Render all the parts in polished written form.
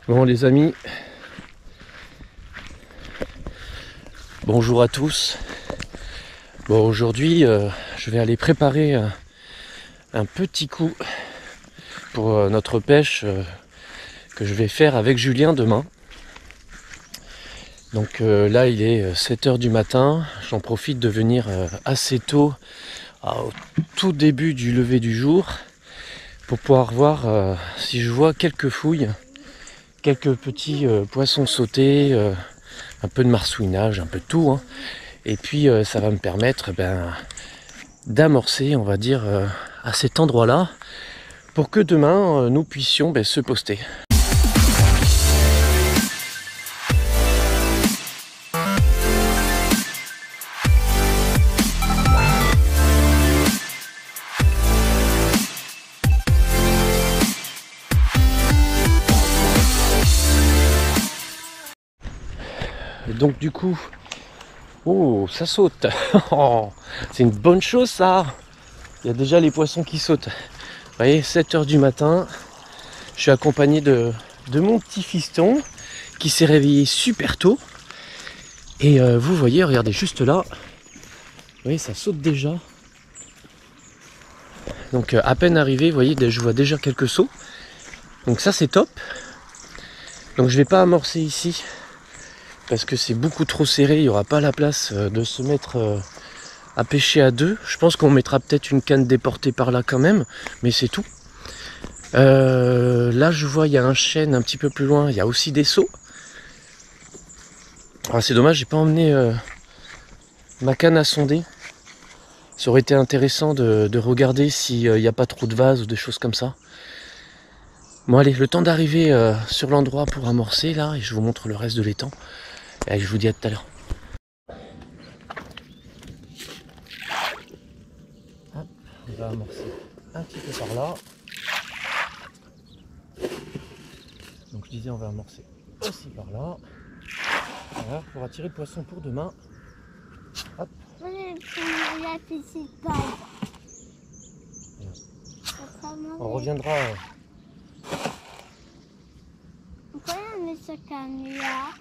Bon les amis, bonjour à tous. Bon aujourd'hui je vais aller préparer un petit coup pour notre pêche que je vais faire avec Julien demain. Donc là il est 7 h du matin, j'en profite de venir assez tôt, au tout début du lever du jour, pour pouvoir voir si je vois quelques fouilles, quelques petits poissons sautés, un peu de marsouinage, un peu de tout, hein. Et puis ça va me permettre d'amorcer, on va dire, à cet endroit-là, pour que demain nous puissions se poster. Donc du coup, oh ça saute. C'est une bonne chose ça. Il y a déjà les poissons qui sautent. Vous voyez, 7 h du matin, je suis accompagné de mon petit fiston qui s'est réveillé super tôt. Et vous voyez, regardez juste là, vous voyez, ça saute déjà. Donc à peine arrivé, vous voyez, je vois déjà quelques sauts. Donc ça c'est top. Donc je vais pas amorcer ici parce que c'est beaucoup trop serré, il n'y aura pas la place de se mettre à pêcher à deux. Je pense qu'on mettra peut-être une canne déportée par là quand même, mais c'est tout. Là je vois il y a un chêne un petit peu plus loin, il y a aussi des sauts. Ah, c'est dommage, j'ai pas emmené ma canne à sonder. Ça aurait été intéressant de regarder s'il n'y a pas trop de vases ou des choses comme ça. Bon allez, le temps d'arriver sur l'endroit pour amorcer là, et je vous montre le reste de l'étang. Et je vous dis à tout à l'heure. On va amorcer un petit peu par là. Donc je disais on va amorcer aussi par là. Voilà, pour attirer le poisson pour demain. Hop. On reviendra. Pourquoi on met ce canne-là?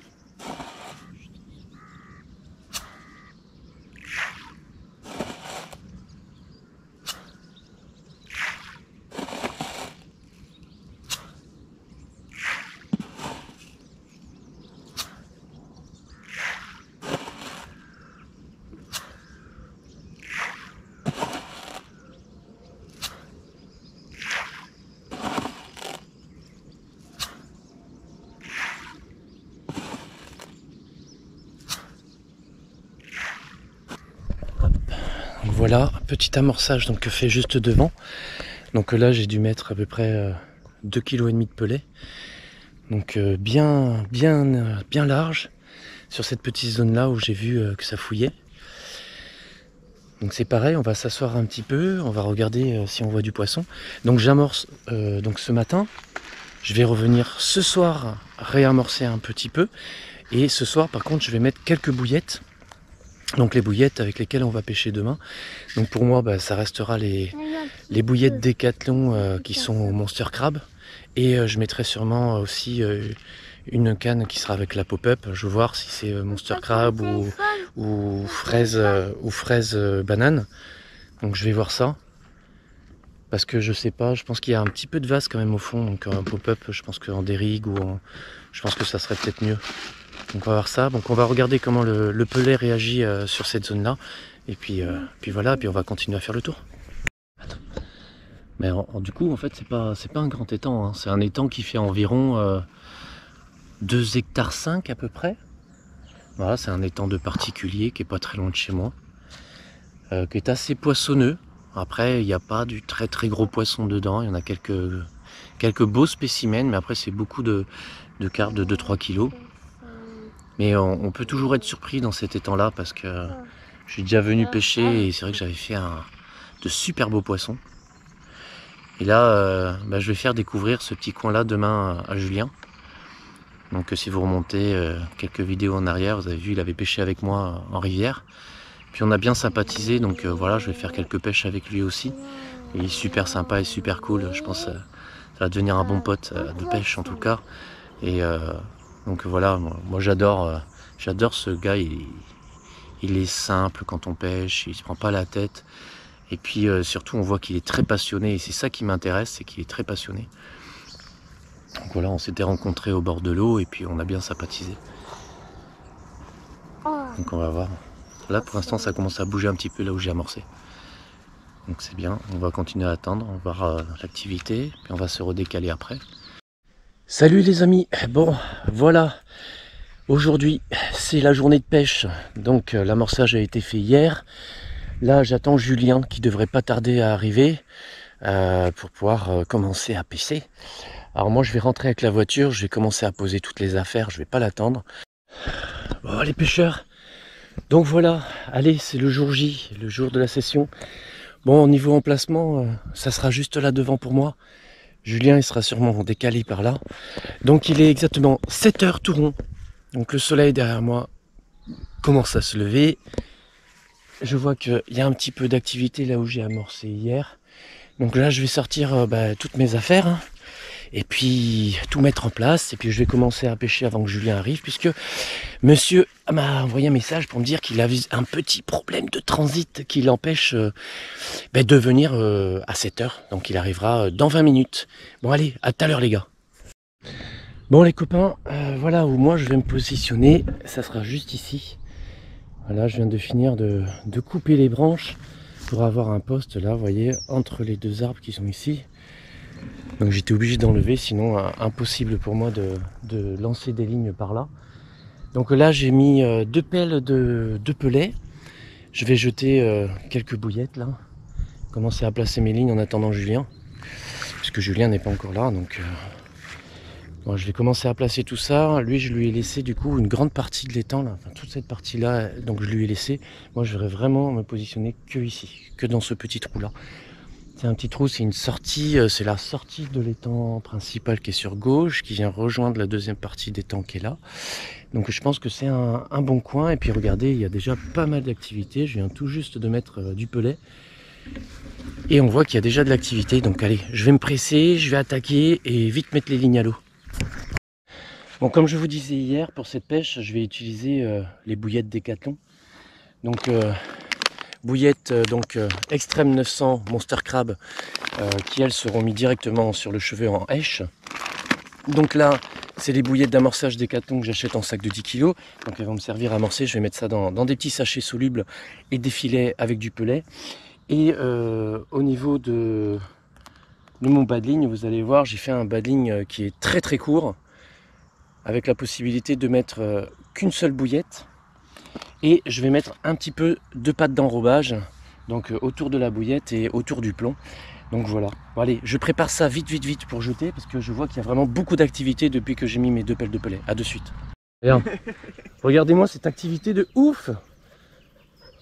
Voilà, petit amorçage donc fait juste devant. Donc là j'ai dû mettre à peu près 2,5 kg de pellet. Donc bien large sur cette petite zone là où j'ai vu que ça fouillait. Donc c'est pareil, on va s'asseoir un petit peu, on va regarder si on voit du poisson. Donc j'amorce donc ce matin. Je vais revenir ce soir réamorcer un petit peu. Et ce soir par contre je vais mettre quelques bouillettes. Donc les bouillettes avec lesquelles on va pêcher demain. Donc pour moi ça restera les bouillettes Decathlon qui sont au Monster Crab. Et je mettrai sûrement aussi une canne qui sera avec la pop-up. Je vais voir si c'est Monster Crab ou fraise banane. Donc je vais voir ça. Parce que je sais pas, je pense qu'il y a un petit peu de vase quand même au fond. Donc un pop-up, je pense qu'en dérigue je pense que ça serait peut-être mieux. Donc on va voir ça, donc on va regarder comment le pelet réagit sur cette zone là. Et puis voilà, puis on va continuer à faire le tour. Attends. Mais du coup en fait c'est pas un grand étang, hein. C'est un étang qui fait environ 2,5 hectares à peu près. Voilà, c'est un étang de particulier qui est pas très loin de chez moi. Qui est assez poissonneux. Après il n'y a pas du très gros poisson dedans, il y en a quelques beaux spécimens, mais après c'est beaucoup de carpes de 2-3 kg. Mais on peut toujours être surpris dans cet étang-là parce que je suis déjà venu pêcher et c'est vrai que j'avais fait de super beaux poissons. Et là, je vais faire découvrir ce petit coin-là demain à Julien. Donc si vous remontez quelques vidéos en arrière, vous avez vu, il avait pêché avec moi en rivière. Puis on a bien sympathisé, donc voilà, je vais faire quelques pêches avec lui aussi. Il est super sympa et super cool, je pense Ça va devenir un bon pote de pêche en tout cas. Et donc voilà, moi j'adore ce gars. Il est simple quand on pêche, il se prend pas la tête. Et puis surtout on voit qu'il est très passionné. Et c'est ça qui m'intéresse, c'est qu'il est très passionné. Donc voilà, on s'était rencontrés au bord de l'eau et puis on a bien sympathisé. Donc on va voir. Là pour l'instant ça commence à bouger un petit peu là où j'ai amorcé. Donc c'est bien, on va continuer à attendre, on va voir l'activité, puis on va se redécaler après. Salut les amis, bon voilà, aujourd'hui c'est la journée de pêche, donc l'amorçage a été fait hier. Là j'attends Julien qui devrait pas tarder à arriver pour pouvoir commencer à pêcher. Alors moi je vais rentrer avec la voiture, je vais commencer à poser toutes les affaires, je vais pas l'attendre. Bon les pêcheurs, donc voilà, allez c'est le jour J, le jour de la session. Bon, au niveau emplacement, ça sera juste là devant pour moi. Julien, il sera sûrement décalé par là. Donc, il est exactement 7 heures tout rond. Donc, le soleil derrière moi commence à se lever. Je vois qu'il y a un petit peu d'activité là où j'ai amorcé hier. Donc là, je vais sortir toutes mes affaires. Hein, et puis, tout mettre en place. Et puis, je vais commencer à pêcher avant que Julien arrive. Puisque monsieur m'a envoyé un message pour me dire qu'il avait un petit problème de transit qui l'empêche de venir à 7 heures. Donc il arrivera dans 20 minutes. Bon allez, à tout à l'heure les gars. Bon les copains, voilà où moi je vais me positionner. Ça sera juste ici. Voilà, je viens de finir de couper les branches pour avoir un poste là, vous voyez, entre les deux arbres qui sont ici. Donc j'étais obligé d'enlever, sinon impossible pour moi de lancer des lignes par là. Donc là j'ai mis 2 pelles de pelets. Je vais jeter quelques bouillettes là. Commencer à placer mes lignes en attendant Julien. Puisque Julien n'est pas encore là. Donc bon, je vais commencer à placer tout ça. Lui je lui ai laissé du coup une grande partie de l'étang là. Enfin toute cette partie là. Donc je lui ai laissé. Moi je voudrais vraiment me positionner que ici. Que dans ce petit trou là. C'est un petit trou, c'est une sortie, c'est la sortie de l'étang principal qui est sur gauche, qui vient rejoindre la deuxième partie d'étang qui est là. Donc je pense que c'est un bon coin. Et puis regardez, il y a déjà pas mal d'activités. Je viens tout juste de mettre du pelet. Et on voit qu'il y a déjà de l'activité. Donc allez, je vais me presser, je vais attaquer et vite mettre les lignes à l'eau. Bon, comme je vous disais hier, pour cette pêche, je vais utiliser les bouillettes Décathlon. Donc bouillettes Extreme 900 Monster Crab qui elles seront mis directement sur le chevet en hèche. Donc là c'est les bouillettes d'amorçage Décathlon que j'achète en sac de 10 kg. Donc elles vont me servir à amorcer. Je vais mettre ça dans des petits sachets solubles et des filets avec du pelet. Et au niveau de mon bas de ligne, vous allez voir, j'ai fait un bas de ligne qui est très très court avec la possibilité de mettre qu'une seule bouillette. Et je vais mettre un petit peu de pâte d'enrobage donc autour de la bouillette et autour du plomb. Donc voilà, bon, allez, je prépare ça vite pour jeter parce que je vois qu'il y a vraiment beaucoup d'activité depuis que j'ai mis mes 2 pelles de pelet. A de suite. Regardez-moi cette activité de ouf.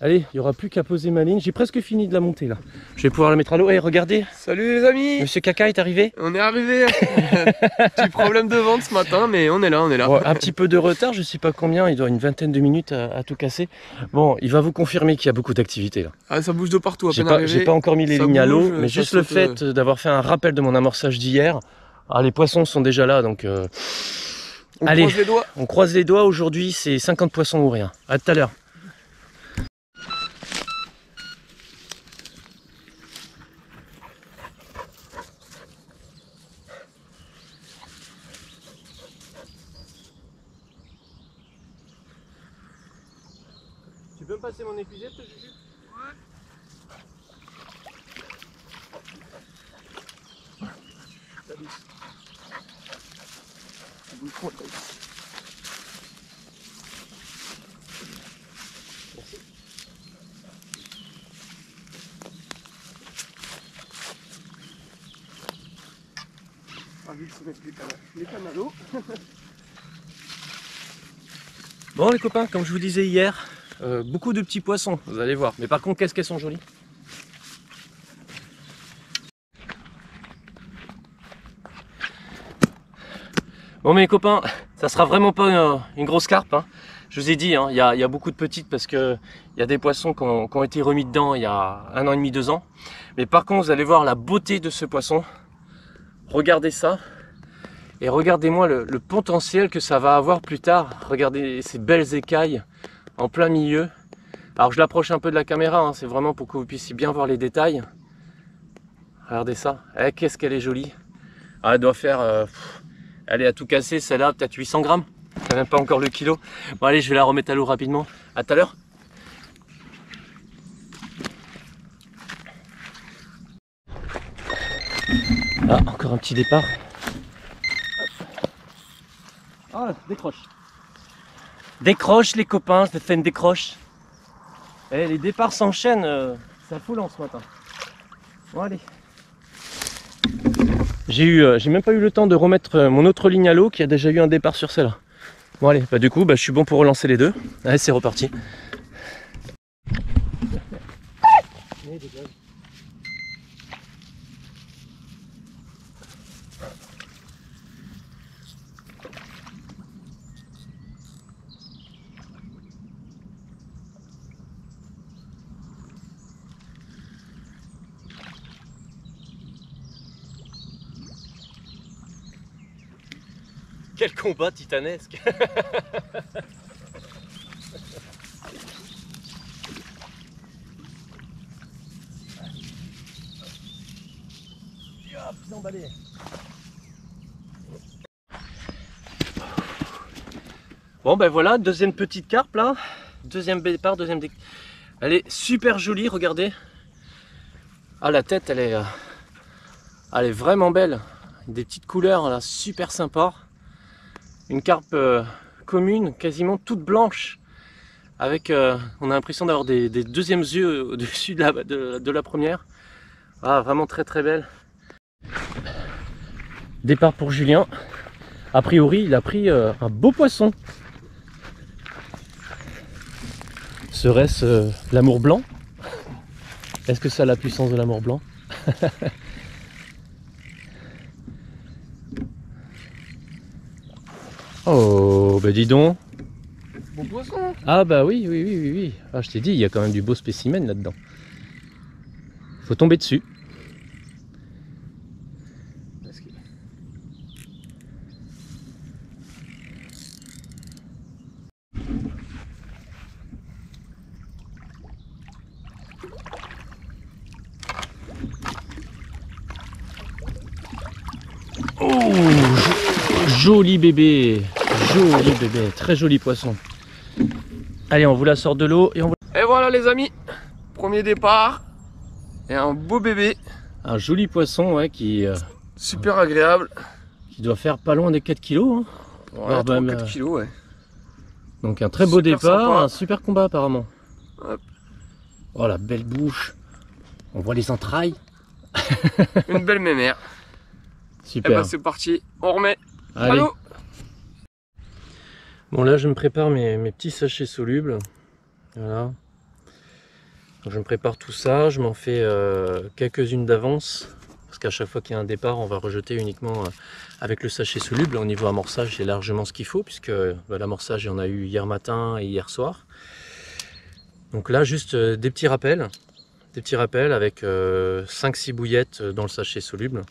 Allez, il n'y aura plus qu'à poser ma ligne. J'ai presque fini de la monter là. Je vais pouvoir la mettre à l'eau. Hey, regardez. Salut les amis. Monsieur Caca est arrivé. On est arrivé. Petit problème de vente ce matin, mais on est là, Bon, un petit peu de retard, je sais pas combien. Il doit une vingtaine de minutes à tout casser. Bon, il va vous confirmer qu'il y a beaucoup d'activité là. Ah, ça bouge de partout à peine arrivé. J'ai pas encore mis les lignes à l'eau, mais juste le fait d'avoir fait un rappel de mon amorçage d'hier. Ah, les poissons sont déjà là, donc allez, croise les doigts. On croise les doigts. Aujourd'hui, c'est 50 poissons ou rien. À tout à l'heure. Tu peux me passer mon épuisette, Juju? Ouais. Salut. Merci. Ah, vu que je mets les cannes à l'eau. Bon les copains, comme je vous disais hier, beaucoup de petits poissons, vous allez voir. Mais par contre, qu'est-ce qu'elles sont jolies. Bon mes copains, ça sera vraiment pas une grosse carpe. Hein. Je vous ai dit, hein, y a beaucoup de petites parce que il y a des poissons qui ont été remis dedans il y a 1 an et demi, 2 ans. Mais par contre, vous allez voir la beauté de ce poisson. Regardez ça. Et regardez-moi le potentiel que ça va avoir plus tard. Regardez ces belles écailles en plein milieu. Alors je l'approche un peu de la caméra, hein, c'est vraiment pour que vous puissiez bien voir les détails. Regardez ça. Eh, qu'est-ce qu'elle est jolie. Ah, elle doit faire... elle est à tout casser, celle-là, peut-être 800 grammes. Ça même pas encore le kilo. Bon allez, je vais la remettre à l'eau rapidement. À tout à l'heure. Ah, encore un petit départ. Ah, décroche. Décroche les copains, ça fait une décroche. Eh, les départs s'enchaînent, ça fout en ce matin. Bon allez. J'ai même pas eu le temps de remettre mon autre ligne à l'eau qui a déjà eu un départ sur celle-là. Bon allez, bah du coup je suis bon pour relancer les deux. Allez, c'est reparti. Quel combat titanesque. Bon ben voilà, deuxième petite carpe là. Deuxième départ, Elle est super jolie, regardez. Ah, la tête, elle est vraiment belle. Des petites couleurs là, super sympa. Une carpe commune, quasiment toute blanche, avec on a l'impression d'avoir des deuxièmes yeux au-dessus de la première. Ah, vraiment très très belle. Départ pour Julien. A priori, il a pris un beau poisson. Serait-ce l'amour blanc? Est-ce que ça a la puissance de l'amour blanc? Oh, bah dis donc. Bon poisson. Ah bah oui. Ah, je t'ai dit, il y a quand même du beau spécimen là-dedans. Faut tomber dessus. Oh, joli bébé, très joli poisson. Allez, on vous la sort de l'eau et on vous... Et voilà les amis, premier départ et un beau bébé. Un joli poisson, ouais, qui super agréable. Qui doit faire pas loin des 4 kilos. Hein. Ouais, 4 kilos, ouais. Donc un très beau Super départ, sympa. un super combat apparemment. Hop. Oh, la belle bouche. On voit les entrailles. Une belle mémère. Super. Et bah c'est parti, on remet. Allez. Allô. Bon, là je me prépare mes petits sachets solubles. Voilà. Donc, je me prépare tout ça, je m'en fais quelques-unes d'avance. Parce qu'à chaque fois qu'il y a un départ, on va rejeter uniquement avec le sachet soluble. Au niveau amorçage, c'est largement ce qu'il faut, puisque l'amorçage, il y en a eu hier matin et hier soir. Donc là, juste des petits rappels. Des petits rappels avec 5-6 bouillettes dans le sachet soluble.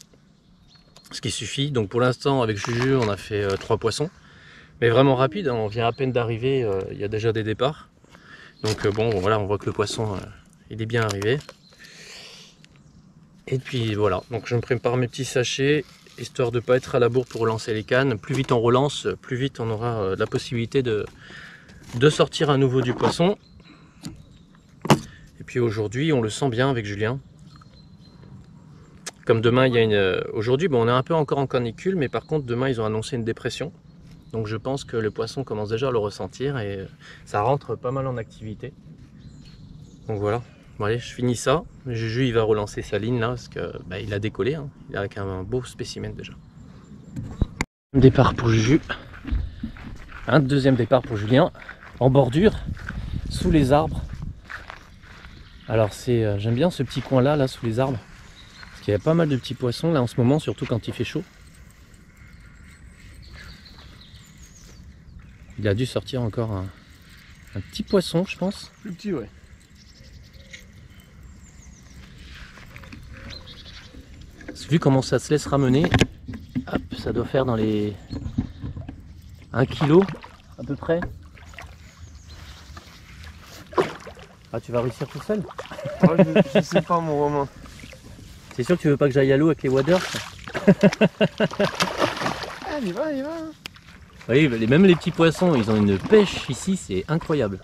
Ce qui suffit. Donc pour l'instant, avec Juju, on a fait 3 poissons. Mais vraiment rapide, hein, on vient à peine d'arriver, il y a déjà des départs. Donc bon, voilà, on voit que le poisson, il est bien arrivé. Et puis voilà, donc je me prépare mes petits sachets, histoire de ne pas être à la bourre pour relancer les cannes. Plus vite on relance, plus vite on aura la possibilité de sortir à nouveau du poisson. Et puis aujourd'hui, on le sent bien avec Julien. Comme demain, il y a une... Aujourd'hui, bon, on est un peu encore en canicule, mais par contre, demain, ils ont annoncé une dépression. Donc je pense que le poisson commence déjà à le ressentir et ça rentre pas mal en activité. Donc voilà. Bon allez, je finis ça. Juju, il va relancer sa ligne là, parce que il a décollé. Hein. Il a avec un beau spécimen déjà. Départ pour Juju. Un deuxième départ pour Julien. En bordure, sous les arbres. Alors c'est, j'aime bien ce petit coin là, sous les arbres. Parce qu'il y a pas mal de petits poissons là en ce moment, surtout quand il fait chaud. Il a dû sortir encore un petit poisson, je pense. Plus petit, ouais. Vu comment ça se laisse ramener, ça doit faire dans les 1 kg à peu près. Ah, tu vas réussir tout seul? Oh, je sais pas mon Romain. C'est sûr que tu veux pas que j'aille à l'eau avec les waders? Allez, va, allez, va. Oui, même les petits poissons, ils ont une pêche ici, c'est incroyable.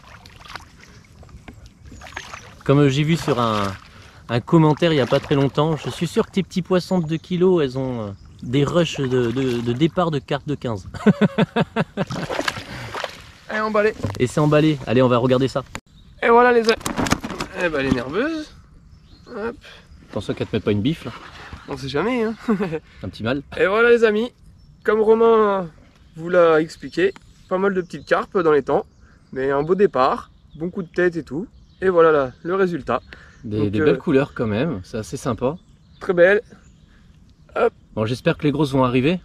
Comme j'ai vu sur un commentaire il n'y a pas très longtemps, je suis sûr que tes petits poissons de 2 kg, elles ont des rushs de départ de carte de 15. Allez, emballé. Et c'est emballé. Allez, on va regarder ça. Et voilà les amis. Eh ben, elle est nerveuse. Hop. Attention qu'elle te mette pas une bifle. On sait jamais, hein. Un petit mal. Et voilà les amis. Comme Romain vous l'a expliqué, pas mal de petites carpes dans les temps. Mais un beau départ, bon coup de tête et tout. Et voilà là, le résultat. Des belles couleurs quand même, c'est assez sympa. Très belle. Hop. Bon, j'espère que les grosses vont arriver.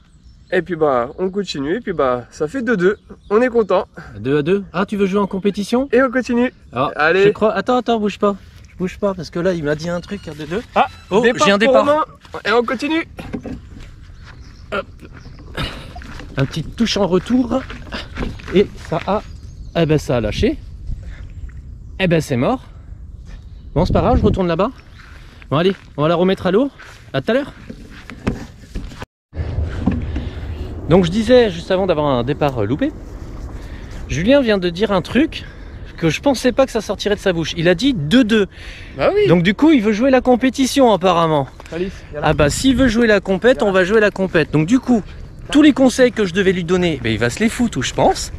Et puis bah on continue, et puis bah ça fait 2-2, on est content. 2 à 2. Ah, tu veux jouer en compétition? Et on continue. Alors, allez. Je crois... Attends, bouge pas. Je bouge pas parce que là il m'a dit un truc à 2-2. Ah, oh, départ j'ai un pour départ. Romain. Et on continue. Hop. Un petit touche en retour. Et ça a... Eh ben ça a lâché. Eh ben c'est mort. Bon, c'est pas grave, je retourne là-bas. Bon allez, on va la remettre à l'eau. À tout à l'heure. Donc je disais, juste avant d'avoir un départ loupé, Julien vient de dire un truc que je pensais pas que ça sortirait de sa bouche. Il a dit 2-2. Bah oui. Donc du coup, il veut jouer la compétition apparemment. Alice, Ah bah s'il veut jouer la compète, on va jouer la compète. Donc du coup, tous les conseils que je devais lui donner, il va se les foutre, je pense.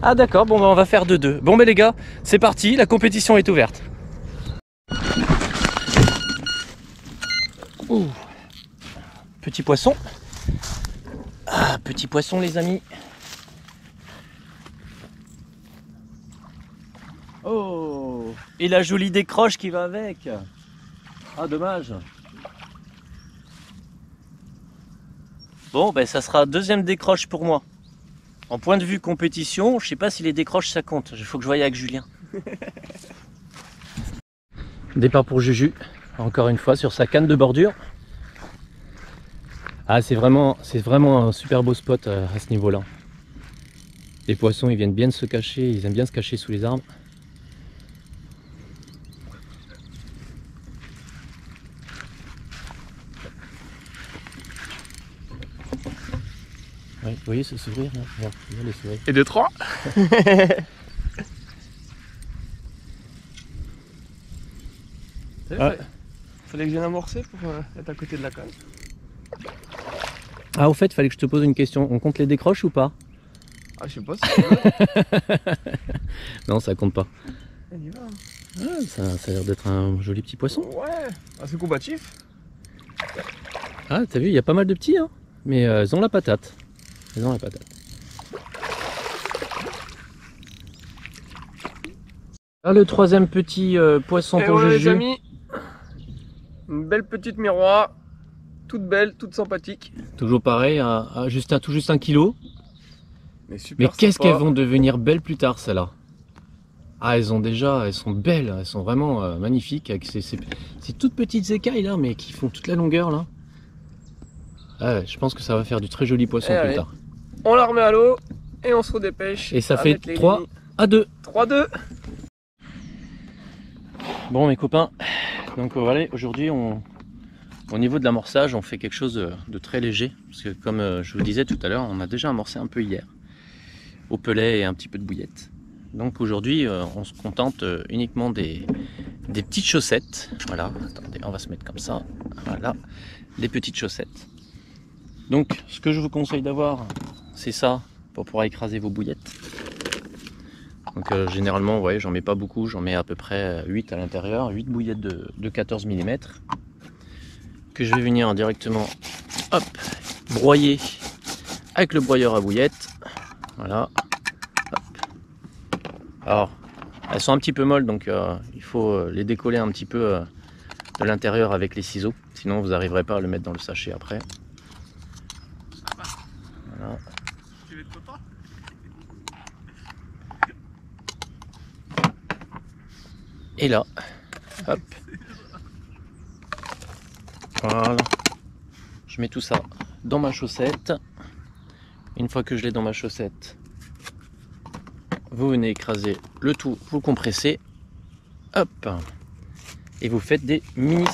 Ah d'accord, bon bah on va faire 2-2. Bon bah les gars, c'est parti, la compétition est ouverte. Ouh. Petit poisson. Ah, petit poisson les amis. Oh. Et la jolie décroche qui va avec. Ah dommage. Bon ben ça sera deuxième décroche pour moi. En point de vue compétition, je sais pas si les décroches ça compte. Il faut que je voie avec Julien. Départ pour Juju. Encore une fois sur sa canne de bordure. Ah c'est vraiment un super beau spot à ce niveau là. Les poissons ils viennent bien se cacher, ils aiment bien se cacher sous les arbres. Oui, vous voyez ce sourire là? Regarde, les sourires. Et 2-3. Ouais. Fallait que je vienne amorcer pour être à côté de la canne. Ah au fait, fallait que je te pose une question. On compte les décroches ou pas? Ah je sais pas si tu veux. Non, ça compte pas. Elle y va. Ah, ça a l'air d'être un joli petit poisson. Ouais, assez combatif. Ah, t'as vu, il y a pas mal de petits, hein. Mais elles ont la patate. Elles ont la patate. Ah, le troisième petit poisson Et pour voilà, les Juju. amis, une belle petite miroir, toute belle, toute sympathique. Toujours pareil, tout juste 1 kg. Mais super Mais qu'est-ce sympa. qu'elles vont devenir belles plus tard, celles-là? Ah, elles sont belles, elles sont vraiment magnifiques avec ces toutes petites écailles là, mais qui font toute la longueur là. Ah, je pense que ça va faire du très joli poisson Et plus allez. tard. On la remet à l'eau et on se redépêche. Et ça à fait mettre les 3 lignes. à 2. 3-2. Bon mes copains, donc voilà, aujourd'hui au niveau de l'amorçage on fait quelque chose de très léger. Parce que comme je vous le disais tout à l'heure, on a déjà amorcé un peu hier. Au pelet et un petit peu de bouillette. Donc aujourd'hui on se contente uniquement des petites chaussettes. Voilà, attendez, on va se mettre comme ça. Voilà, des petites chaussettes. Donc ce que je vous conseille d'avoir, c'est ça pour pouvoir écraser vos bouillettes. Donc généralement, vous voyez, j'en mets pas beaucoup, j'en mets à peu près 8 à l'intérieur, 8 bouillettes de 14 mm que je vais venir directement hop, broyer avec le broyeur à bouillettes. Voilà. Hop. Alors, elles sont un petit peu molles, donc il faut les décoller un petit peu de l'intérieur avec les ciseaux, sinon vous n'arriverez pas à le mettre dans le sachet après. Voilà. Et là, hop, voilà, je mets tout ça dans ma chaussette. Une fois que je l'ai dans ma chaussette, vous venez écraser le tout, vous compressez, hop, et vous faites des mini,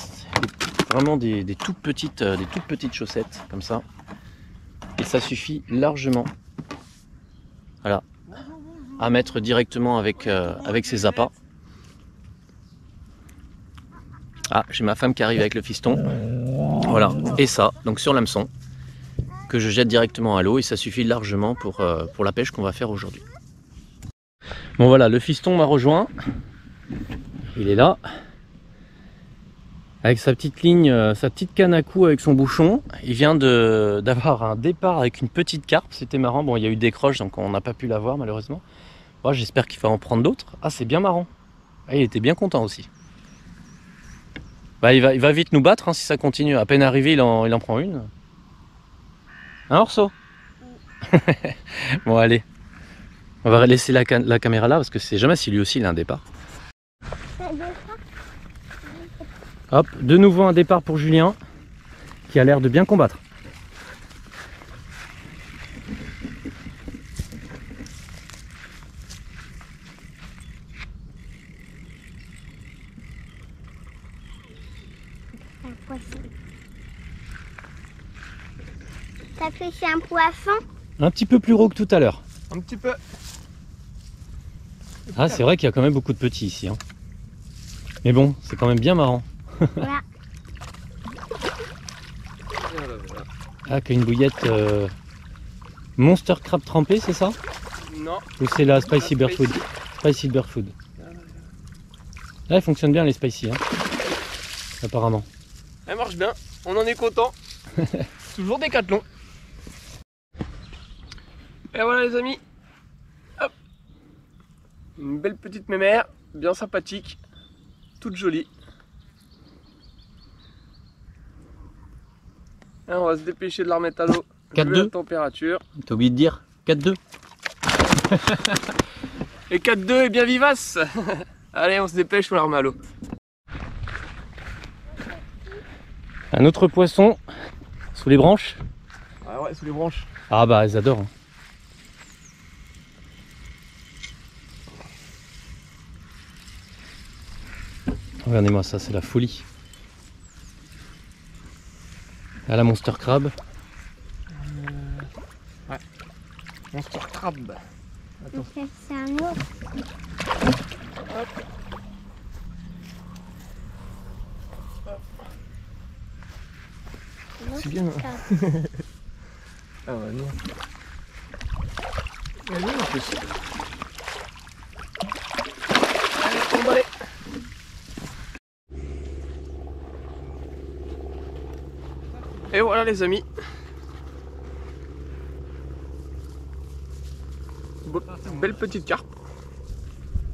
vraiment des toutes petites chaussettes comme ça, et ça suffit largement, voilà, à mettre directement avec ces appâts. Ah, j'ai ma femme qui arrive avec le fiston, voilà, et ça, donc sur l'hameçon, que je jette directement à l'eau, et ça suffit largement pour la pêche qu'on va faire aujourd'hui. Bon voilà, le fiston m'a rejoint, il est là, avec sa petite ligne, sa petite canne à cou avec son bouchon. Il vient d'avoir un départ avec une petite carpe, c'était marrant. Bon, il y a eu des croches, donc on n'a pas pu la voir malheureusement. Bon, j'espère qu'il va en prendre d'autres. Ah, c'est bien marrant. Ah, il était bien content aussi. Bah, il va vite nous battre hein, si ça continue. À peine arrivé, il en prend une. Un morceau. Bon, allez. On va laisser la caméra là parce que c'est jamais si lui aussi il a un départ. Hop, de nouveau un départ pour Julien qui a l'air de bien combattre. Un poisson. T'as fait c'est un poisson? Un petit peu plus gros que tout à l'heure. Un petit peu. Ah, c'est vrai qu'il y a quand même beaucoup de petits ici. Hein. Mais bon, c'est quand même bien marrant. Voilà. Ah, qu'il y a une bouillette Monster Crab trempé, c'est ça? Non. Ou c'est la Spicy Bear Food? Spicy Bear Food. Là, elle fonctionne bien les Spicy, hein. Apparemment. Elle marche bien, on en est content. Toujours Décathlon. Et voilà les amis. Hop. Une belle petite mémère, bien sympathique, toute jolie. Et on va se dépêcher de la remettre à l'eau. 4-2. La température. T'as oublié de dire 4-2. Et 4-2 est bien vivace. Allez, on se dépêche, on la remet à l'eau. Un autre poisson sous les branches. Ah ouais, sous les branches. Ah bah, elles adorent. Regardez-moi ça, c'est la folie. À la Monster Crab. Ouais. Monster Crab. Attends. C'est un autre. Hop. C'est bien. Ah ouais, non. Elle est bien en plus. Allez, on va aller. Et voilà les amis. Belle petite carpe.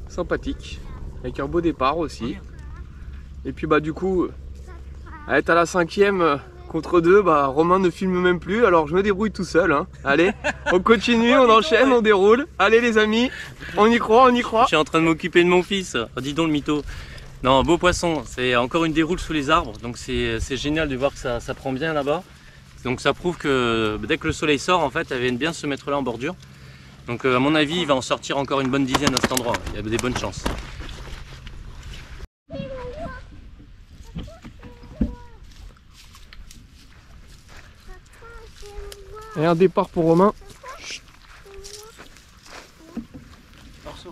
Sympathique. Avec un beau départ aussi. Et puis bah du coup, à être à la 5e contre 2, bah Romain ne filme même plus, alors je me débrouille tout seul. Hein. Allez, on continue, on enchaîne, on déroule. Allez les amis, on y croit, on y croit. Je suis en train de m'occuper de mon fils. Oh, dis donc le mytho. Non, beau poisson. C'est encore une déroule sous les arbres. Donc c'est génial de voir que ça prend bien là-bas. Donc ça prouve que dès que le soleil sort, en fait, elle vient bien se mettre là en bordure. Donc à mon avis, il va en sortir encore une bonne dizaine à cet endroit. Il y a des bonnes chances. Et un départ pour Romain.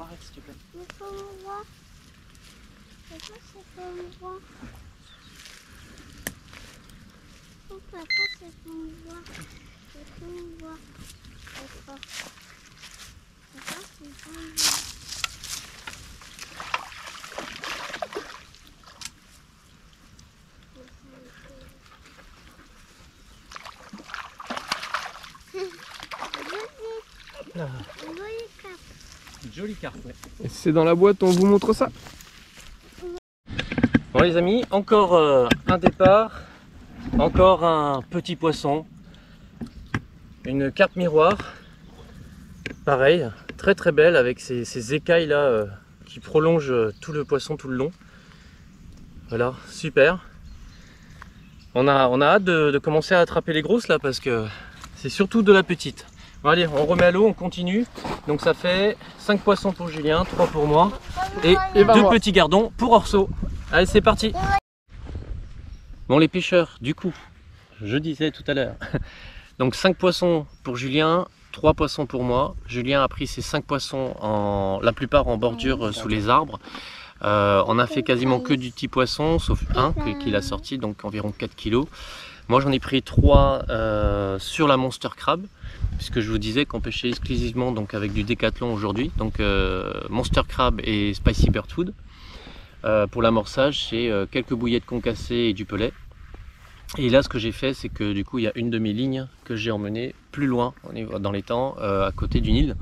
Arrête s'il te plaît. Jolie carte, ouais. Et c'est dans la boîte, on vous montre ça. Bon les amis, encore un départ, encore un petit poisson, une carpe miroir, pareil, très très belle avec ces écailles là qui prolongent tout le poisson tout le long. Voilà, super. On a hâte de commencer à attraper les grosses là parce que c'est surtout de la petite. Bon, allez, on remet à l'eau, on continue. Donc ça fait 5 poissons pour Julien, 3 pour moi et 2 petits gardons pour Orso. Allez, c'est parti. Bon les pêcheurs, du coup, je disais tout à l'heure, donc 5 poissons pour Julien, 3 poissons pour moi. Julien a pris ses 5 poissons, la plupart en bordure sous les arbres. On a fait quasiment que du petit poisson, sauf un qu'il a sorti, donc environ 4 kg. Moi j'en ai pris 3 sur la Monster Crab, puisque je vous disais qu'on pêchait exclusivement donc, avec du Décathlon aujourd'hui. Donc Monster Crab et Spicy Bird Food. Pour l'amorçage, c'est quelques bouillettes concassées et du pelet. Et là ce que j'ai fait, c'est que du coup il y a une de mes lignes que j'ai emmenée plus loin dans les temps, à côté d'une île.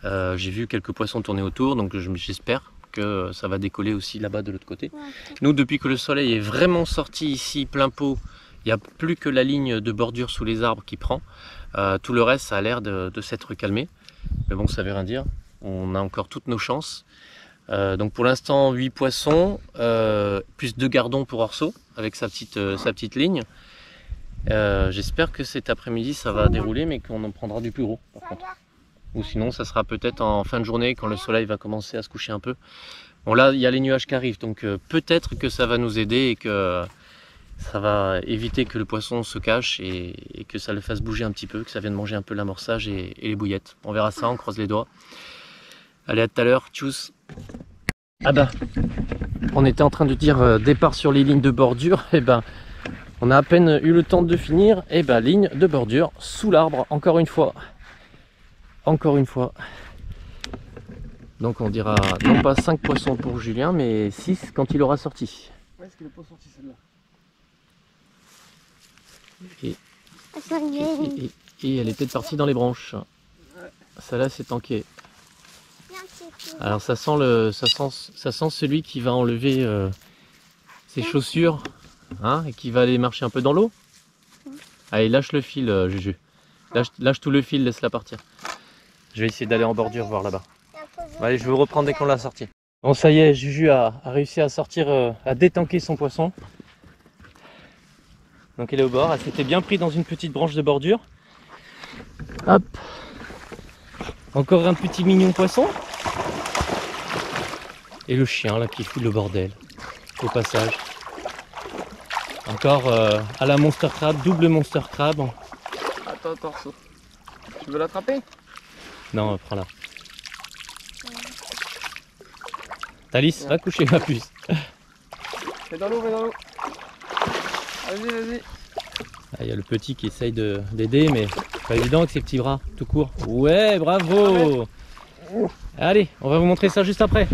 J'ai vu quelques poissons tourner autour, donc j'espère que ça va décoller aussi là-bas de l'autre côté. Nous, depuis que le soleil est vraiment sorti ici plein pot, il n'y a plus que la ligne de bordure sous les arbres qui prend. Tout le reste, ça a l'air de s'être calmé. Mais bon, ça veut rien dire. On a encore toutes nos chances. Donc pour l'instant, 8 poissons, plus 2 gardons pour Orso, avec sa petite ligne. J'espère que cet après-midi, ça va dérouler, mais qu'on en prendra du plus gros, par contre. Ou sinon ça sera peut-être en fin de journée quand le soleil va commencer à se coucher un peu. Bon là il y a les nuages qui arrivent, donc peut-être que ça va nous aider et que ça va éviter que le poisson se cache et que ça le fasse bouger un petit peu, que ça vienne manger un peu l'amorçage et les bouillettes. On verra ça, on croise les doigts. Allez, à tout à l'heure, tchuss. Ah bah, on était en train de dire départ sur les lignes de bordure, et ben on a à peine eu le temps de finir, et ben ligne de bordure sous l'arbre, encore une fois. Encore une fois. Donc on dira non pas 5 poissons pour Julien, mais 6 quand il aura sorti. Ouais, est-ce qu'il n'est pas sorti celle-là? Et elle est peut-être partie dans les branches. Celle-là c'est tanké. Alors ça sent celui qui va enlever ses chaussures, hein, et qui va aller marcher un peu dans l'eau. Allez, lâche le fil, Juju. Lâche tout le fil, laisse-la partir. Je vais essayer d'aller en bordure voir là-bas. Allez, je vais vous reprendre dès qu'on l'a sorti. Bon, ça y est, Juju a réussi à sortir, à détanker son poisson. Donc elle est au bord, elle s'était bien pris dans une petite branche de bordure. Hop. Encore un petit mignon poisson. Et le chien là qui fout le bordel au passage. Encore à la Monster Crab, double Monster Crab. Attends, tu veux l'attraper? Non, prends-la. Thalys, va coucher ma puce. Fais dans l'eau, fais dans l'eau. Vas-y. Il y a le petit qui essaye d'aider, mais pas évident avec ses petits bras, tout court. Ouais, bravo. Allez, on va vous montrer ça juste après.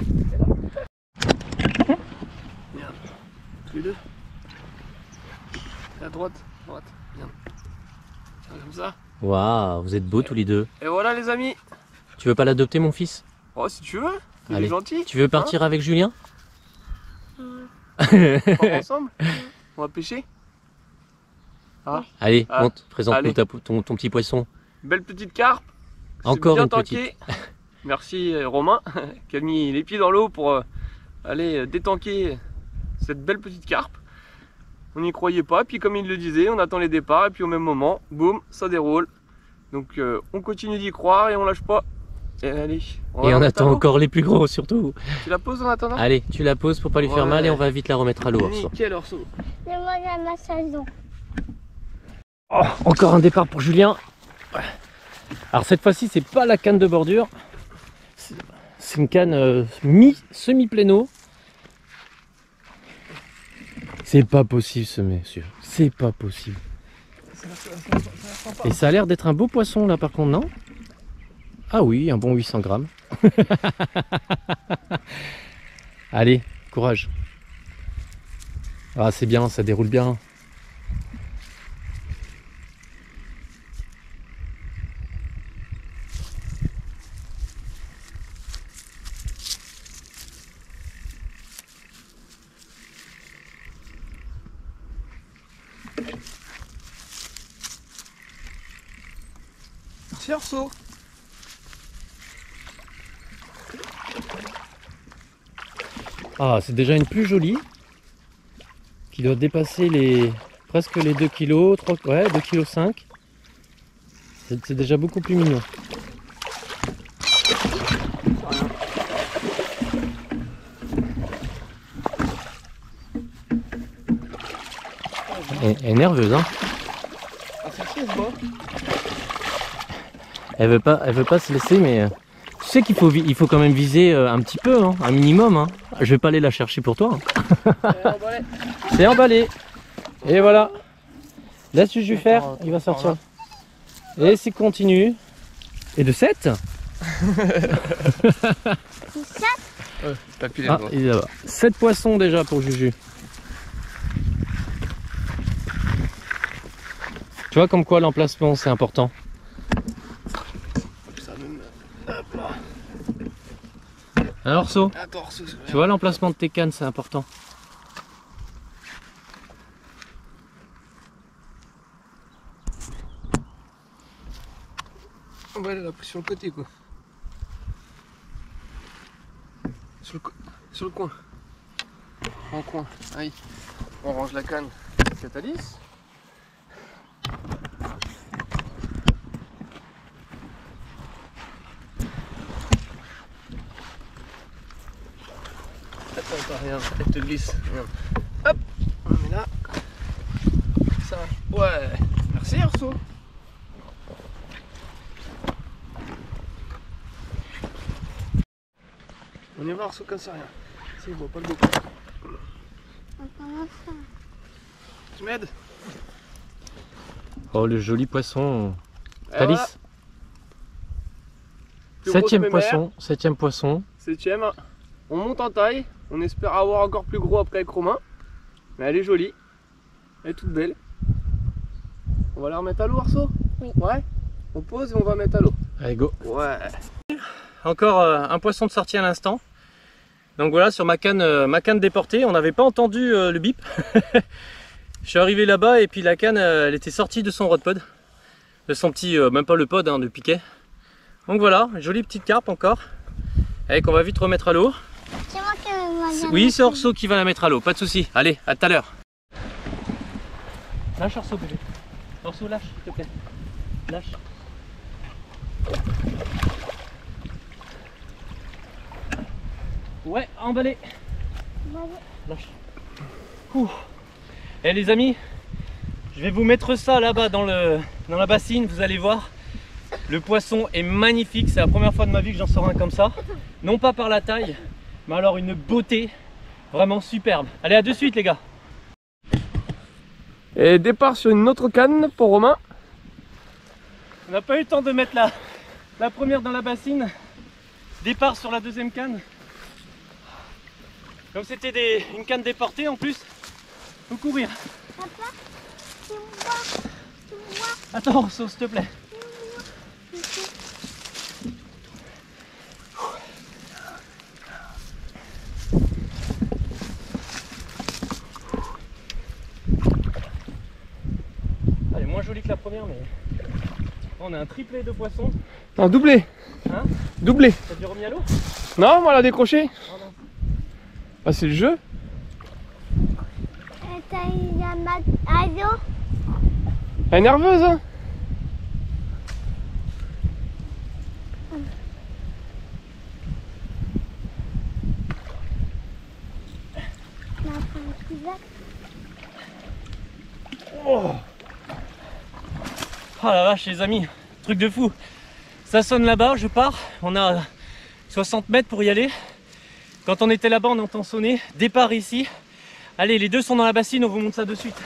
Merde, tous les deux. À droite, bien. Tiens, comme ça. Waouh, vous êtes beaux tous les deux. Et voilà les amis. Tu veux pas l'adopter mon fils? Oh, si tu veux, il Allez. est gentil. Tu veux partir avec Julien? On part ensemble. On va pêcher. Ah. Allez, Ah. monte, présente-nous Allez. ton petit poisson. Belle petite carpe. C'est Encore bien une tanké. Merci Romain qui a mis les pieds dans l'eau pour aller détanker cette belle petite carpe. On n'y croyait pas, puis comme il le disait, on attend les départs et puis au même moment, boum, ça déroule. Donc on continue d'y croire et on lâche pas. Et allez. Et on attend encore les plus gros surtout. Tu la poses en attendant? Allez, tu la poses pour pas lui faire mal et on va vite la remettre à l'eau. Orso. Nickel Orso. Je mange à ma saison. Oh, encore un départ pour Julien. Alors cette fois-ci c'est pas la canne de bordure, c'est une canne semi-pléno. C'est pas possible ce monsieur, c'est pas possible. Et ça a l'air d'être un beau poisson là par contre, non? Ah oui, un bon 800 grammes. Allez, courage. Ah c'est bien, ça déroule bien. Merci Orso. Ah, c'est déjà une plus jolie qui doit dépasser les presque les 2 kg, 3, ouais, 2,5 kg. C'est déjà beaucoup plus mignon. Elle est nerveuse, hein. Ah, c'est chaud, quoi. Elle veut pas se laisser, mais tu sais qu'il faut, il faut quand même viser un petit peu, hein, un minimum. Hein. Je vais pas aller la chercher pour toi. Hein. C'est emballé. Et voilà. Laisse Juju faire, il va sortir. Et c'est continu. Et de 7. Papy, Ah, il est là-bas. 7 poissons déjà pour Juju. Tu vois comme quoi l'emplacement c'est important. Alors So, tu vois l'emplacement de tes cannes c'est important. On va aller là, sur le côté quoi. Sur le coin. En coin. Aïe. On range la canne. Catalyse. Attends, regarde, elle te glisse. Regarde. Hop, on met là. Ça. Ouais. Merci Arceau. On y va Arceau comme ça, rien. Si, il voit pas le dos. Tu m'aides? Oh le joli poisson. Thalys. Voilà. 7e poisson, 7e poisson. 7e. On monte en taille. On espère avoir encore plus gros après avec Romain. Mais elle est jolie. Elle est toute belle. On va la remettre à l'eau Arceau? Oui. Ouais. On pose et on va mettre à l'eau. Allez go. Ouais. Encore un poisson de sortie à l'instant. Donc voilà sur ma canne déportée. On n'avait pas entendu le bip. Je suis arrivé là-bas et puis la canne elle était sortie de son rod pod. De son petit, même pas le pod hein, de piquet. Donc voilà, jolie petite carpe encore. Allez qu'on va vite remettre à l'eau. C'est moi qui vais la Oui c'est Orso qui va la mettre à l'eau, pas de souci. Allez, à tout à l'heure. Lâche Orso bébé. Orso lâche s'il te plaît. Lâche. Ouais, emballé. Lâche. Ouh. Et les amis, je vais vous mettre ça là-bas dans la bassine, vous allez voir. Le poisson est magnifique, c'est la première fois de ma vie que j'en sors un comme ça. Non pas par la taille, mais alors une beauté vraiment superbe. Allez, à de suite les gars. Et départ sur une autre canne pour Romain. On n'a pas eu le temps de mettre la première dans la bassine. Départ sur la deuxième canne. Comme c'était une canne déportée en plus, faut courir. Papa, tu vois. Attends, Orso, s'il te plaît. Elle est moins jolie que la première, mais on a un triplé de poissons. Non, doublé. Hein? Doublé. T'as déjà remis à l'eau? Non, moi, elle a décroché. Oh non. Ah, c'est le jeu. T'as eu la maillot? Elle est nerveuse, hein? Oh. Oh la vache les amis, truc de fou. Ça sonne là-bas, je pars, on a 60 mètres pour y aller. Quand on était là-bas on entend sonner, départ ici. Allez les deux sont dans la bassine, on vous montre ça de suite.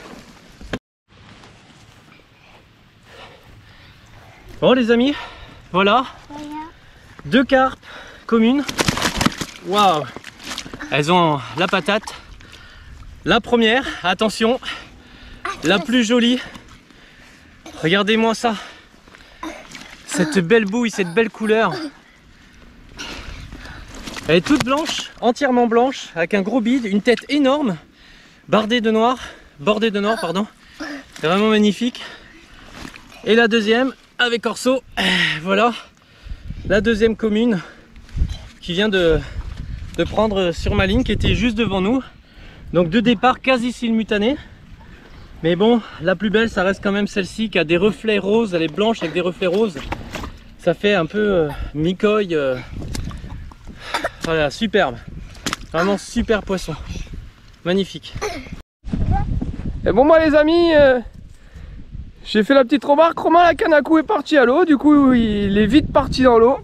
Bon les amis, voilà. Deux carpes communes. Waouh. Elles ont la patate. La première, attention, la plus jolie. Regardez-moi ça. Cette belle bouille, cette belle couleur. Elle est toute blanche, entièrement blanche, avec un gros bide, une tête énorme, bordée de noir, pardon. C'est vraiment magnifique. Et la deuxième, avec Orso, voilà. La deuxième commune qui vient de prendre sur ma ligne, qui était juste devant nous. Donc deux départs quasi simultanés. Mais bon, la plus belle, ça reste quand même celle-ci qui a des reflets roses. Elle est blanche avec des reflets roses. Ça fait un peu mi-coille. Voilà, superbe. Vraiment super poisson. Magnifique. Et bon moi les amis, j'ai fait la petite remarque. Romain la canne à coups est parti à l'eau. Du coup il est vite parti dans l'eau.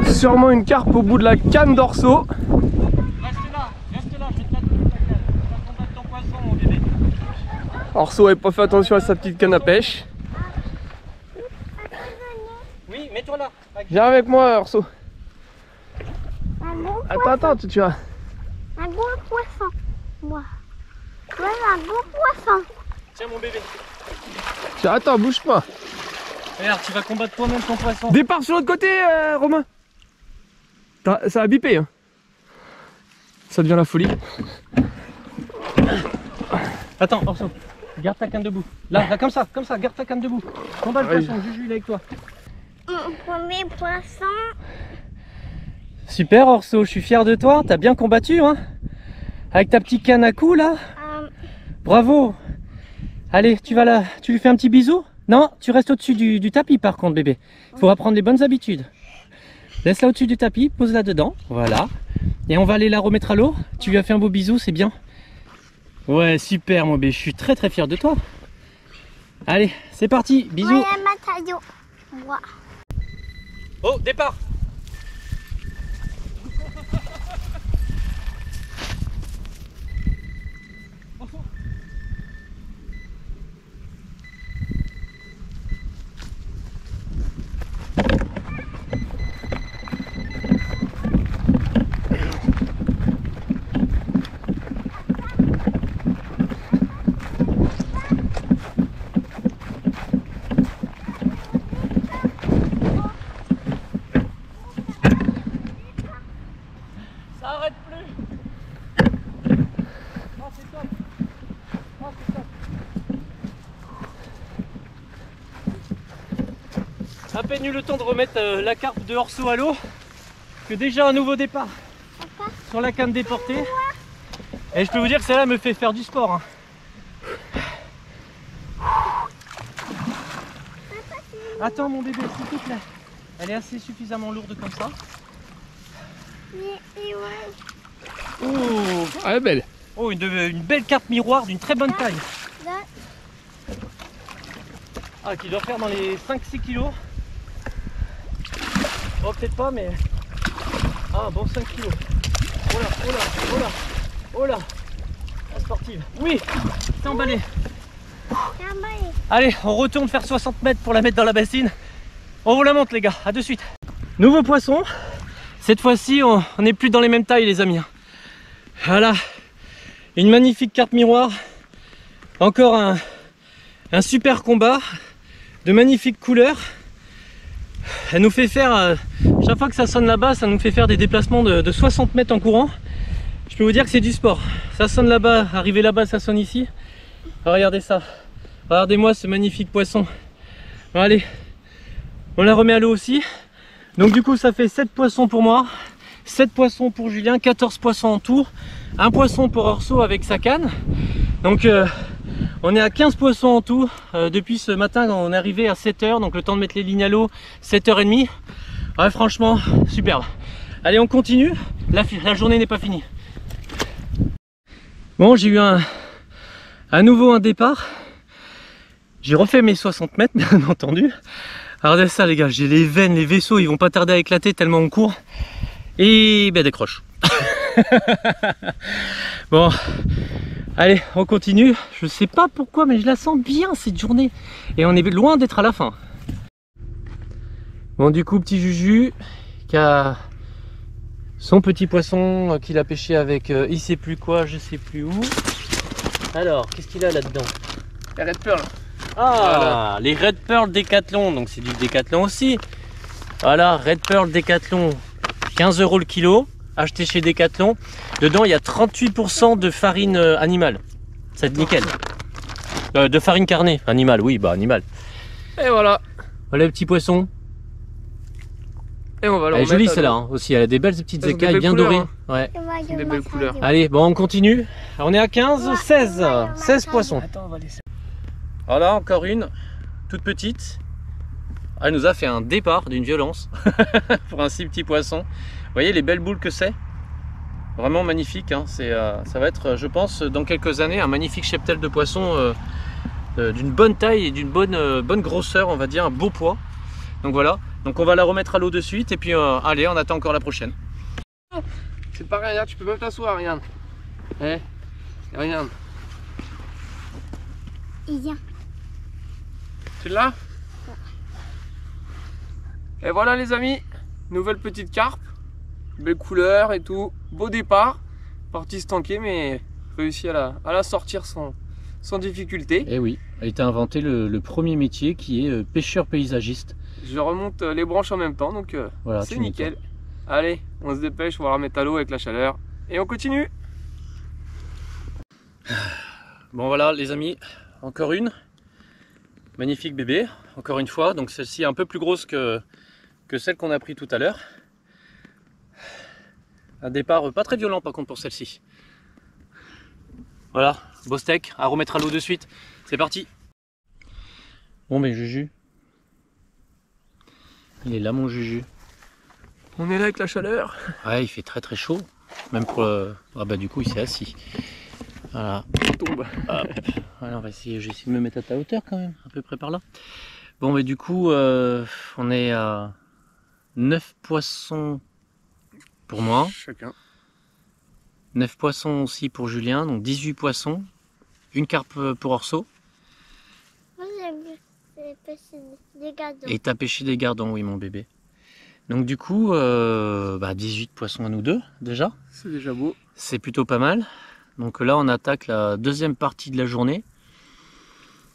Sûrement une carpe au bout de la canne d'Orso. Reste là, je vais te la couper ta canne. Tu vas combattre ton poisson, mon bébé. Orso n'avait pas fait attention à sa petite canne à pêche. Oui, mets-toi là. Viens avec moi Orso. Un gros Attends, tu vas. Un gros poisson. Moi. Ouais, un gros poisson. Tiens mon bébé. Tiens, attends, bouge pas. Regarde, tu vas combattre toi-même ton poisson. Départ sur l'autre côté Romain. Ça a bipé hein. Ça devient la folie. Attends, Orso, garde ta canne debout. Là, comme ça, garde ta canne debout. Combat le poisson, Juju il est avec toi. Mon premier poisson. Super Orso, je suis fier de toi, t'as bien combattu hein. Avec ta petite canne à coups là. Bravo. Allez, tu vas là, tu lui fais un petit bisou? Non, tu restes au-dessus du tapis par contre bébé. Il faut apprendre les bonnes habitudes. Laisse-la au-dessus du tapis, pose-la dedans, voilà. Et on va aller la remettre à l'eau. Tu lui as fait un beau bisou, c'est bien. Ouais, super mon bébé, je suis très fier de toi. Allez, c'est parti, bisous. Ouais, Matayo. Moi. Oh, départ. Ça arrête plus. Oh, c'est top. Oh, c'est top. À peine eu le temps de remettre la carpe de Orso à l'eau que déjà un nouveau départ sur la canne déportée. Et je peux vous dire que celle-là me fait faire du sport hein. Attends mon bébé, s'il te plaît. Elle est assez suffisamment lourde comme ça. Oh, Ah, elle est belle. oh une belle carpe miroir d'une très bonne taille. Ah, qui doit faire dans les 5-6 kilos. Oh, peut-être pas, mais. Ah, bon 5 kilos. Oh là, oh là, oh là, oh là. La sportive. Oui, c'est emballé. Allez, on retourne faire 60 mètres pour la mettre dans la bassine. On vous la monte, les gars. À de suite. Nouveau poisson. Cette fois-ci, on n'est plus dans les mêmes tailles, les amis. Voilà. Une magnifique carpe miroir. Encore un super combat. De magnifiques couleurs. Elle nous fait faire, chaque fois que ça sonne là-bas, ça nous fait faire des déplacements de 60 mètres en courant. Je peux vous dire que c'est du sport. Ça sonne là-bas, arrivé là-bas, ça sonne ici. Regardez ça. Regardez-moi ce magnifique poisson. Bon, allez, on la remet à l'eau aussi. Donc du coup, ça fait 7 poissons pour moi, 7 poissons pour Julien, 14 poissons en tout. Un poisson pour Orso avec sa canne. Donc on est à 15 poissons en tout depuis ce matin quand on est arrivé à 7 h. Donc le temps de mettre les lignes à l'eau, 7 h 30. Ouais, franchement, superbe. Allez, on continue. La journée n'est pas finie. Bon, j'ai eu à nouveau un départ. J'ai refait mes 60 mètres, bien entendu. Regardez ça, les gars. J'ai les veines, les vaisseaux, ils vont pas tarder à éclater tellement on court. Et ben, décroche. Bon, allez, on continue. Je sais pas pourquoi, mais je la sens bien cette journée. Et on est loin d'être à la fin. Bon, du coup, petit Juju qui a son petit poisson qu'il a pêché avec il sait plus quoi, je sais plus où. Alors, qu'est-ce qu'il a là-dedans? Les Red Pearl. Ah, voilà. Les Red Pearl Décathlon, donc c'est du Décathlon aussi. Voilà, Red Pearl Décathlon, 15 € le kilo, acheté chez Décathlon. Dedans, il y a 38% de farine animale. C'est nickel. De farine carnée, animale, oui, bah animale. Et voilà. Voilà le petit poisson. Et on va le Elle est remettre jolie à celle-là l'eau. hein, aussi, elle a des belles petites Elles ont des écailles belles bien couleurs, dorées. hein. Ouais. Des belles couleurs. Allez, bon on continue. On est à 15, 16 poissons. Attends, on va laisser. Voilà, encore une, toute petite. Elle nous a fait un départ d'une violence pour un si petit poisson. Vous voyez les belles boules que c'est? Vraiment magnifique. Hein. Ça va être, je pense, dans quelques années, un magnifique cheptel de poissons d'une bonne taille et d'une bonne grosseur, on va dire, un beau poids. Donc voilà, donc on va la remettre à l'eau de suite et puis allez, on attend encore la prochaine. C'est pareil, regarde, tu peux même t'asseoir, regarde. Eh, regarde. Il vient. Tu l'as? Et voilà les amis, nouvelle petite carpe, belle couleur et tout, beau départ, partie se tanker mais réussi à la sortir sans difficulté. Et oui, a été inventé le premier métier qui est pêcheur paysagiste. Je remonte les branches en même temps donc Voilà, c'est tu nickel. Allez, on se dépêche, on va la remettre à l'eau avec la chaleur et on continue. Bon voilà les amis, encore une. Magnifique bébé, encore une fois. Donc celle-ci est un peu plus grosse que celle qu'on a pris tout à l'heure. Un départ pas très violent par contre pour celle-ci. Voilà, beau steak, à remettre à l'eau de suite. C'est parti. Bon mais Juju. Il est là mon Juju. On est là avec la chaleur. Ouais, il fait très très chaud. Même pour ah bah du coup il s'est assis. Voilà. On tombe. Hop. Voilà, on va essayer, je vais essayer de me mettre à ta hauteur quand même, à peu près par là. Bon mais du coup on est à 9 poissons pour moi. Chacun. 9 poissons aussi pour Julien, donc 18 poissons. Une carpe pour Orso. Moi j'aime bien pêcher des gardons. Et t'as pêché des gardons, oui mon bébé. Donc du coup, 18 poissons à nous deux déjà. C'est déjà beau. C'est plutôt pas mal. Donc là on attaque la deuxième partie de la journée.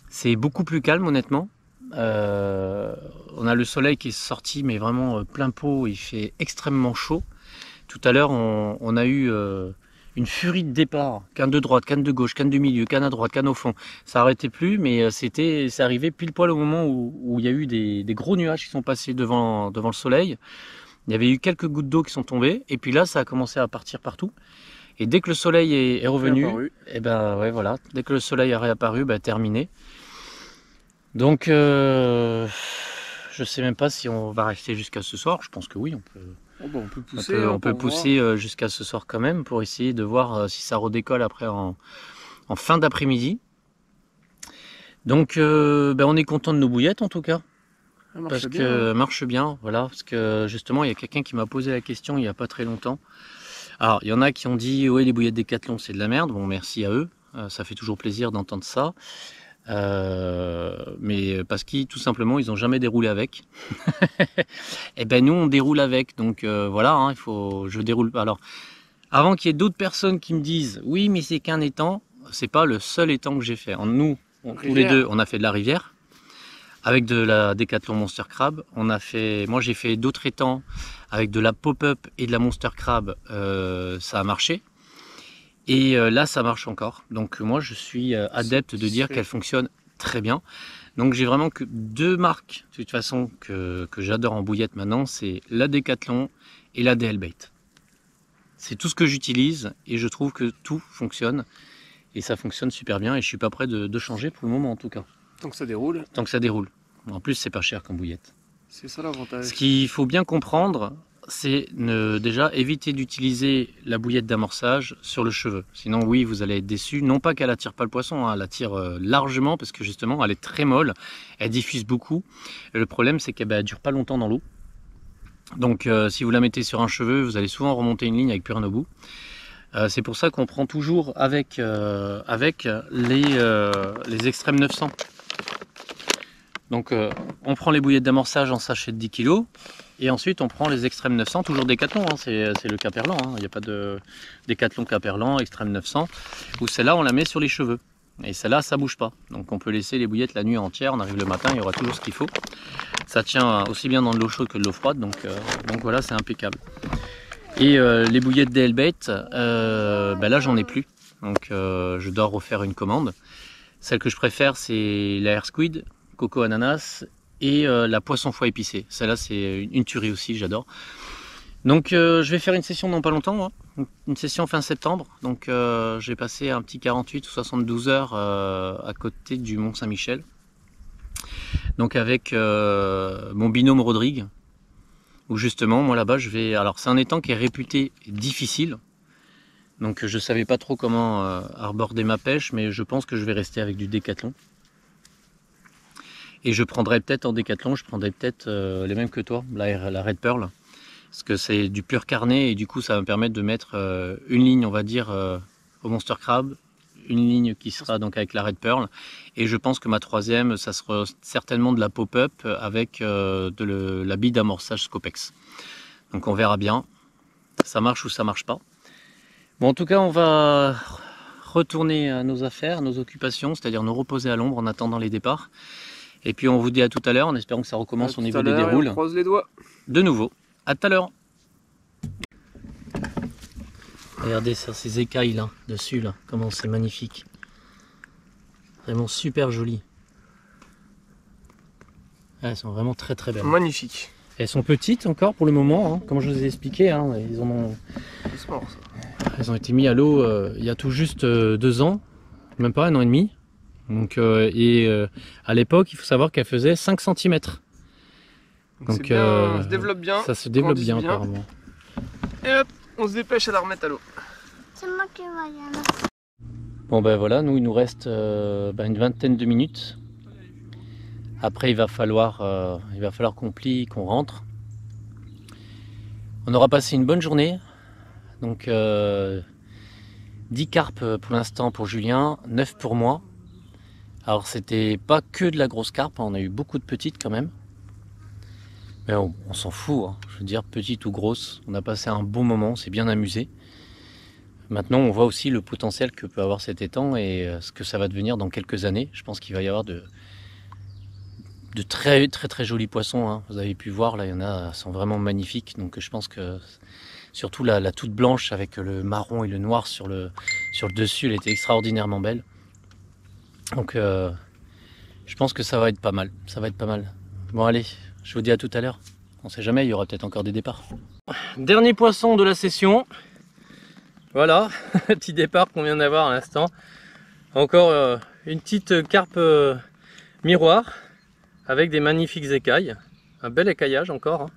C'est beaucoup plus calme honnêtement. On a le soleil qui est sorti mais vraiment plein pot, il fait extrêmement chaud. Tout à l'heure on a eu une furie de départ, canne de droite, canne de gauche, canne du milieu, canne à droite, canne au fond. Ça n'arrêtait plus mais c'est arrivé pile poil au moment où il y a eu des gros nuages qui sont passés devant le soleil. Il y avait eu quelques gouttes d'eau qui sont tombées et puis là ça a commencé à partir partout. Et dès que le soleil est revenu, et ben ouais voilà, dès que le soleil a réapparu, terminé. Donc je sais même pas si on va rester jusqu'à ce soir. Je pense que oui, on peut pousser, on peut pousser jusqu'à ce soir quand même pour essayer de voir si ça redécolle après en fin d'après-midi. Donc on est content de nos bouillettes en tout cas. Parce que marche bien, voilà, parce que justement il y a quelqu'un qui m'a posé la question il n'y a pas très longtemps. Alors il y en a qui ont dit ouais les bouillettes Décathlon c'est de la merde, bon merci à eux, ça fait toujours plaisir d'entendre ça. Mais parce qu'ils tout simplement ils n'ont jamais déroulé avec. Et ben nous on déroule avec, donc voilà, hein, je déroule. Alors avant qu'il y ait d'autres personnes qui me disent oui mais c'est qu'un étang, c'est pas le seul étang que j'ai fait. Nous tous les deux on a fait de la rivière avec de la Décathlon Monster Crab. Moi j'ai fait d'autres étangs avec de la pop-up et de la Monster Crab, ça a marché. Et là, ça marche encore. Donc moi, je suis adepte de dire qu'elle fonctionne très bien. Donc j'ai vraiment que deux marques, de toute façon, que j'adore en bouillette maintenant. C'est la Décathlon et la DL Bait. C'est tout ce que j'utilise et je trouve que tout fonctionne. Et ça fonctionne super bien et je suis pas prêt de changer pour le moment en tout cas. Tant que ça déroule. Tant que ça déroule. En plus, c'est pas cher comme bouillette. C'est ça l'avantage. Ce qu'il faut bien comprendre, c'est déjà éviter d'utiliser la bouillette d'amorçage sur le cheveu. Sinon oui, vous allez être déçu. Non pas qu'elle attire pas le poisson, hein, elle attire largement parce que justement elle est très molle, elle diffuse beaucoup. Et le problème c'est qu'elle ne dure pas longtemps dans l'eau. Donc si vous la mettez sur un cheveu, vous allez souvent remonter une ligne avec plus rien au bout. C'est pour ça qu'on prend toujours avec les extrêmes 900. Donc on prend les bouillettes d'amorçage en sachet de 10 kg et ensuite on prend les extrêmes 900, toujours Décathlon, hein, c'est le Caperlan, hein, il n'y a pas de Décathlon Caperlan, extrême 900, où celle-là on la met sur les cheveux. Et celle-là ça bouge pas, donc on peut laisser les bouillettes la nuit entière, on arrive le matin, il y aura toujours ce qu'il faut. Ça tient aussi bien dans de l'eau chaude que de l'eau froide, donc voilà, c'est impeccable. Et les bouillettes DL Bait, là j'en ai plus, donc je dois refaire une commande. Celle que je préfère c'est la Air Squid, Coco Ananas et la poisson foie épicée. Celle-là, c'est une tuerie aussi, j'adore. Donc je vais faire une session dans pas longtemps, hein. Une session fin septembre. Donc je vais passer un petit 48 ou 72 heures à côté du Mont Saint-Michel. Donc avec mon binôme Rodrigue, où justement, moi là-bas, je vais... Alors c'est un étang qui est réputé difficile. Donc je savais pas trop comment aborder ma pêche, mais je pense que je vais rester avec du décathlon. Et je prendrai peut-être en décathlon, je prendrai peut-être les mêmes que toi, la Red Pearl. Parce que c'est du pur carnet et du coup ça va me permettre de mettre une ligne, on va dire, au Monster Crab, une ligne qui sera donc avec la Red Pearl. Et je pense que ma troisième, ça sera certainement de la pop-up avec la bille d'amorçage Scopex. Donc on verra bien, ça marche ou ça marche pas. Bon, en tout cas, on va retourner à nos affaires, à nos occupations, c'est-à-dire nous reposer à l'ombre en attendant les départs. Et puis on vous dit à tout à l'heure, en espérant que ça recommence au niveau des déroules. On croise les doigts. De nouveau, à tout à l'heure. Regardez ça, ces écailles là, dessus là, comment c'est magnifique. Vraiment super jolies. Elles sont vraiment très très belles. Magnifique. Elles sont petites encore pour le moment, hein, comme je vous ai expliqué. Hein, elles ont été mis à l'eau il y a tout juste 2 ans, même pas 1 an et demi. Donc, à l'époque, il faut savoir qu'elle faisait 5 cm. Donc ça se développe bien. Ça se développe bien apparemment. Et hop, on se dépêche à la remettre à l'eau. C'est moi qui vais y aller. Bon ben voilà, nous il nous reste une vingtaine de minutes. Après il va falloir qu'on rentre. On aura passé une bonne journée. Donc 10 carpes pour l'instant pour Julien, 9 pour moi. Alors c'était pas que de la grosse carpe, on a eu beaucoup de petites quand même. Mais on s'en fout, hein. Je veux dire petite ou grosse, on a passé un bon moment, on s'est bien amusé. Maintenant on voit aussi le potentiel que peut avoir cet étang et ce que ça va devenir dans quelques années. Je pense qu'il va y avoir de très jolis poissons, hein. Vous avez pu voir, là il y en a, sont vraiment magnifiques. Donc je pense que surtout la toute blanche avec le marron et le noir sur le dessus, elle était extraordinairement belle. Donc je pense que ça va être pas mal, ça va être pas mal. Bon allez, je vous dis à tout à l'heure. On sait jamais, il y aura peut-être encore des départs. Dernier poisson de la session. Voilà, petit départ qu'on vient d'avoir à l'instant. Encore une petite carpe miroir avec des magnifiques écailles. Un bel écaillage encore, hein.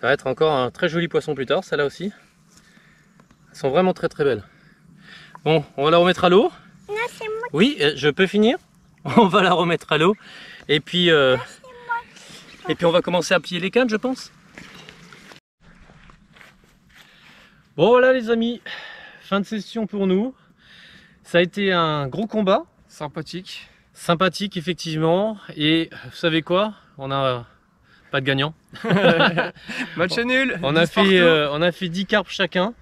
Ça va être encore un très joli poisson plus tard, celle-là aussi. Elles sont vraiment très belles. Bon, on va la remettre à l'eau. Non, c'est moi. Oui, je peux finir. On va la remettre à l'eau. Et puis on va commencer à plier les cannes, je pense. Bon voilà les amis, fin de session pour nous. Ça a été un gros combat. Sympathique. Sympathique effectivement. Et vous savez quoi? On n'a pas de gagnant. Match nul. On a fait 10 carpes chacun.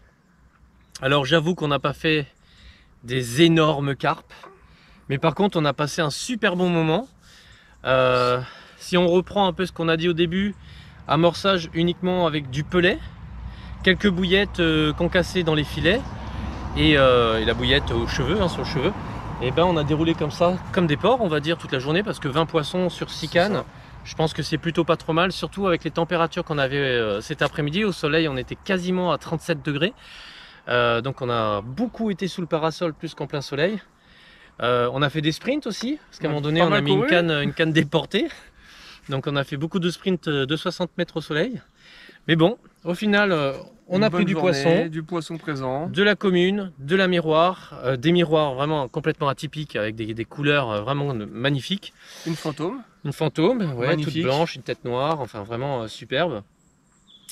Alors j'avoue qu'on n'a pas fait des énormes carpes. Mais par contre on a passé un super bon moment. Si on reprend un peu ce qu'on a dit au début, amorçage uniquement avec du pelet, quelques bouillettes concassées dans les filets et la bouillette aux cheveux, hein, sur le cheveu. Et ben on a déroulé comme ça, comme des porcs on va dire toute la journée, parce que 20 poissons sur 6 cannes, je pense que c'est plutôt pas trop mal, surtout avec les températures qu'on avait cet après-midi. Au soleil on était quasiment à 37 degrés. Donc on a beaucoup été sous le parasol plus qu'en plein soleil. On a fait des sprints aussi, parce qu'à un moment donné on a mis une canne déportée. Donc on a fait beaucoup de sprints de 60 mètres au soleil. Mais bon, au final, on a pris du poisson présent, de la commune, de la miroir, des miroirs vraiment complètement atypiques avec des couleurs vraiment magnifiques. Une fantôme. Une fantôme, ouais, toute blanche, une tête noire, enfin vraiment superbe.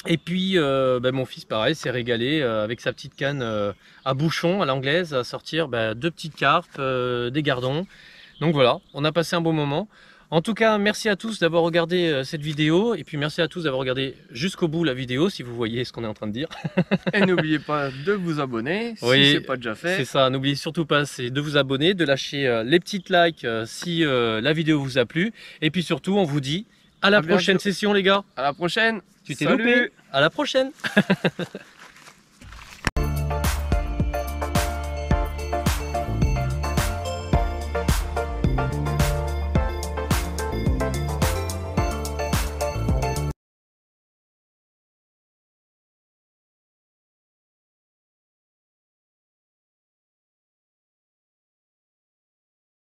Et puis mon fils pareil s'est régalé avec sa petite canne à bouchon à l'anglaise à sortir 2 petites carpes, des gardons. Donc voilà, on a passé un bon moment. En tout cas, merci à tous d'avoir regardé cette vidéo et puis merci à tous d'avoir regardé jusqu'au bout la vidéo si vous voyez ce qu'on est en train de dire. Et n'oubliez pas de vous abonner si c'est pas déjà fait. C'est ça, n'oubliez surtout pas de vous abonner, de lâcher les petites likes si la vidéo vous a plu. Et puis surtout, on vous dit à la prochaine session les gars. À la prochaine. Tu t'es loupé. À la prochaine.